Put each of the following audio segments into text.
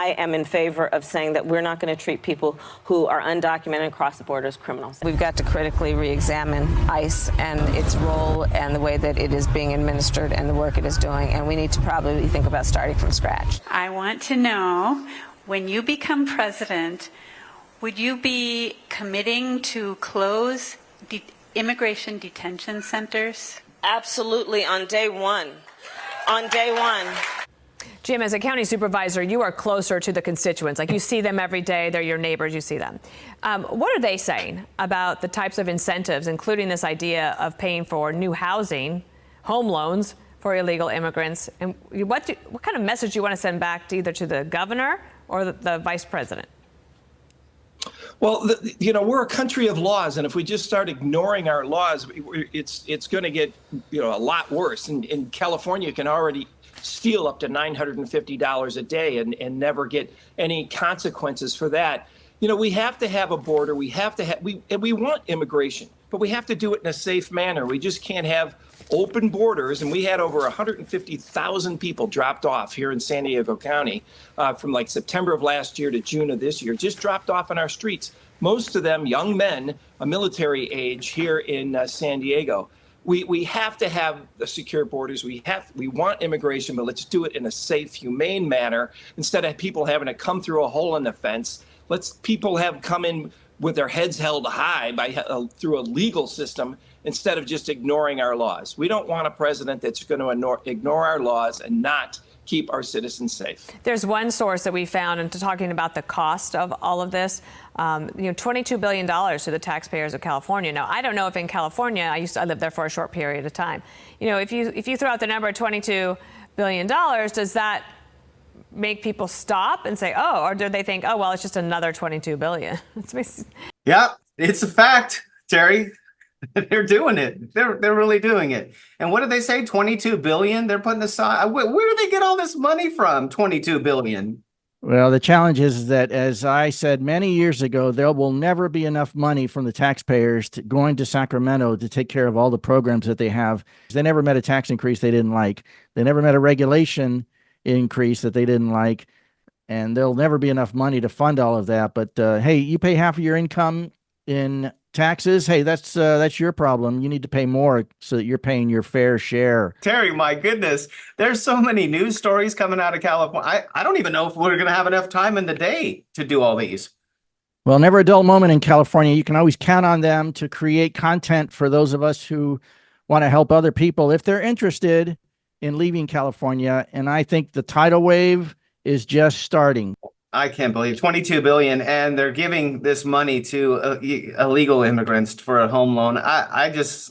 I am in favor of saying that we're not going to treat people who are undocumented across the border as criminals. We've got to critically re-examine ICE and its role and the way that it is being administered and the work it is doing, and we need to probably think about starting from scratch. I want to know, when you become president, would you be committing to close immigration detention centers? Absolutely, on day one. On day one. Jim, as a county supervisor, you are closer to the constituents. Like, you see them every day. They're your neighbors. You see them. What are they saying about the types of incentives, including this idea of paying for new housing, home loans for illegal immigrants? And what kind of message do you want to send back to either to the governor or the vice president? Well, we're a country of laws, and if we just start ignoring our laws, it's going to get, a lot worse. In California, you can already steal up to $950 a day and never get any consequences for that. We have to have a border. We want immigration, but we have to do it in a safe manner. We just can't have open borders. And we had over 150,000 people dropped off here in San Diego County from like September of last year to June of this year, just dropped off on our streets. Most of them young men, a military age here in San Diego. We have to have the secure borders. We want immigration, but let's do it in a safe, humane manner instead of people having to come through a hole in the fence. Let's people come in with their heads held high through a legal system instead of just ignoring our laws. We don't want a president that's going to ignore our laws and not keep our citizens safe. There's one source that we found, and talking about the cost of all of this, $22 billion to the taxpayers of California. Now, I don't know if in California, I lived there for a short period of time. If you throw out the number $22 billion, does that make people stop and say, oh, or do they think, oh, well, it's just another $22 billion? Yeah, it's a fact, Terry. They're doing it. They're really doing it. And what did they say? 22 billion they're putting aside. Where do they get all this money from? 22 billion. Well, the challenge is that, as I said many years ago, there will never be enough money from the taxpayers going to Sacramento to take care of all the programs that they have. They never met a tax increase they didn't like. They never met a regulation increase that they didn't like. And there'll never be enough money to fund all of that. But hey, you pay half of your income in taxes. Hey, that's your problem. You need to pay more so that you're paying your fair share. Terry, my goodness, there's so many news stories coming out of California. I don't even know if we're going to have enough time in the day to do all these. Well, never a dull moment in California. You can always count on them to create content for those of us who want to help other people if they're interested in leaving California. And I think the tidal wave is just starting. I can't believe 22 billion, and they're giving this money to illegal immigrants for a home loan.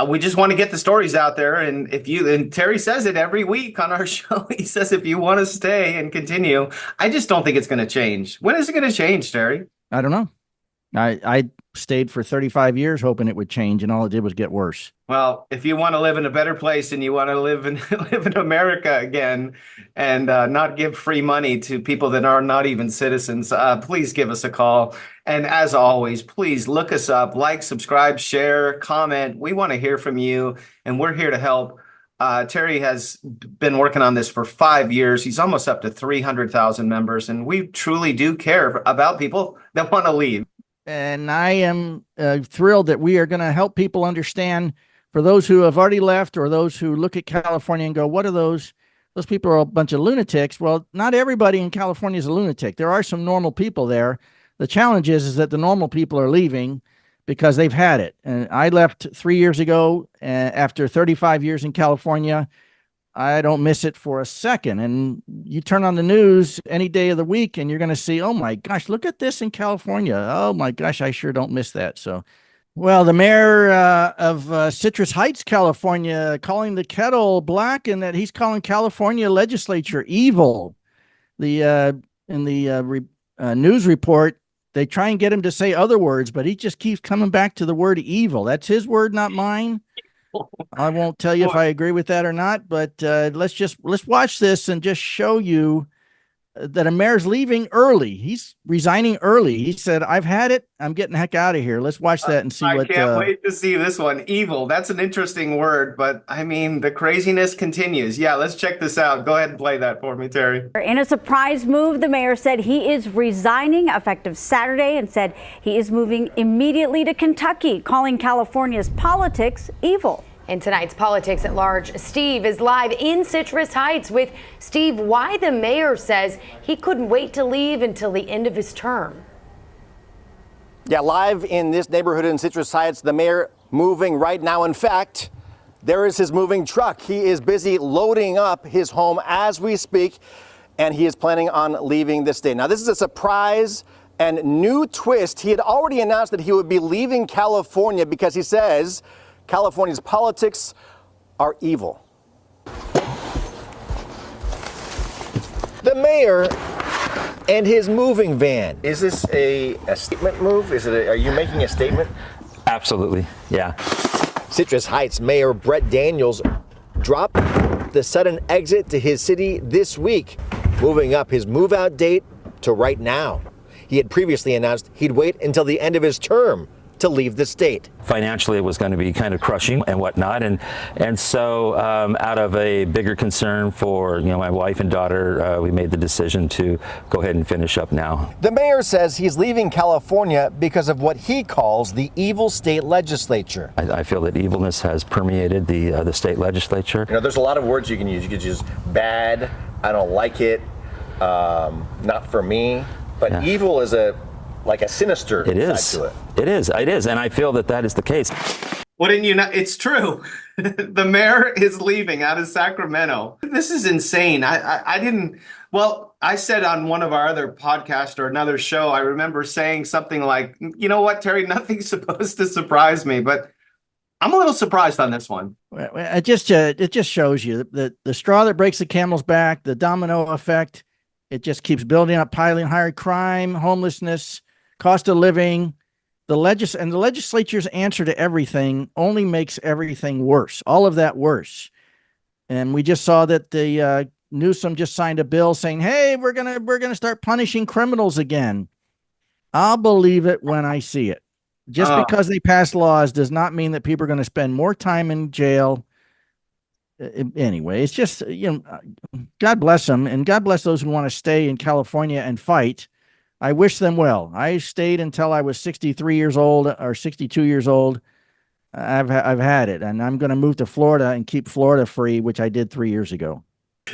We just want to get the stories out there. And Terry says it every week on our show. He says, if you want to stay and continue, I just don't think it's going to change. When is it going to change, Terry? I don't know. I stayed for 35 years hoping it would change, and all it did was get worse. Well, if you want to live in a better place and you want to live in America again and not give free money to people that are not even citizens, please give us a call. And as always, please look us up, like, subscribe, share, comment. We want to hear from you, and we're here to help. Terry has been working on this for 5 years. He's almost up to 300,000 members, and we truly do care about people that want to leave. And I am thrilled that we are going to help people understand, for those who have already left or those who look at California and go, what are those? Those people are a bunch of lunatics. Well, not everybody in California is a lunatic. There are some normal people there. The challenge is that the normal people are leaving because they've had it. And I left 3 years ago after 35 years in California. I don't miss it for a second. And you turn on the news any day of the week and you're going to see, oh my gosh, look at this in California. Oh my gosh, I sure don't miss that. So, well, the mayor of Citrus Heights, California, calling the kettle black, and that he's calling California legislature evil. In the news report, they try and get him to say other words, but he just keeps coming back to the word evil. That's his word, not mine. I won't tell you if I agree with that or not, but let's watch this and just show you that a mayor's leaving early. He's resigning early. He said, "I've had it. I'm getting the heck out of here." Let's watch that and see I what. can't wait to see this one. Evil. That's an interesting word, but I mean, the craziness continues. Yeah, let's check this out. Go ahead and play that for me, Terry. In a surprise move, the mayor said he is resigning effective Saturday and said he is moving immediately to Kentucky, calling California's politics evil. In tonight's Politics at Large, Steve is live in Citrus Heights with Steve, why the mayor says he couldn't wait to leave until the end of his term. Yeah, live in this neighborhood in Citrus Heights, the mayor moving right now. In fact, there is his moving truck. He is busy loading up his home as we speak, and he is planning on leaving the state. Now, this is a surprise and new twist. He had already announced that he would be leaving California because he says California's politics are evil. The mayor and his moving van. Is this a statement move? Are you making a statement? Absolutely, yeah. Citrus Heights Mayor Brett Daniels dropped the sudden exit to his city this week, moving up his move-out date to right now. He had previously announced he'd wait until the end of his term to leave the state. Financially, it was going to be kind of crushing and whatnot, and so out of a bigger concern for my wife and daughter, we made the decision to go ahead and finish up now. The mayor says he's leaving California because of what he calls the evil state legislature. I feel that evilness has permeated the state legislature. There's a lot of words you can use. You could use bad, I don't like it, not for me, but yeah. Evil is like a sinister side to it. It is, and I feel that is the case. Wouldn't you know? It's true. The mayor is leaving out of Sacramento. This is insane. I didn't. Well, I said on one of our other podcasts or another show, I remember saying something like, "You know what, Terry? Nothing's supposed to surprise me," but I'm a little surprised on this one. It just shows you that the straw that breaks the camel's back, the domino effect. It just keeps building up, piling higher crime, homelessness, cost of living. The legislature's answer to everything only makes everything worse. All of that worse. And we just saw that the Newsom just signed a bill saying, "Hey, we're gonna start punishing criminals again." I'll believe it when I see it. Just because they pass laws does not mean that people are going to spend more time in jail. Anyway, it's just, God bless them, and God bless those who want to stay in California and fight. I wish them well. I stayed until I was 63 years old or 62 years old. I've had it, and I'm going to move to Florida and keep Florida free, which I did 3 years ago.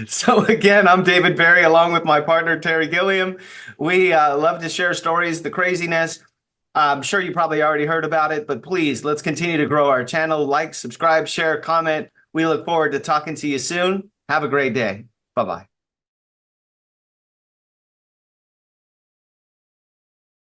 So again, I'm David Barry, along with my partner, Terry Gilliam. We love to share stories, the craziness. I'm sure you probably already heard about it, but please, let's continue to grow our channel. Like, subscribe, share, comment. We look forward to talking to you soon. Have a great day. Bye-bye.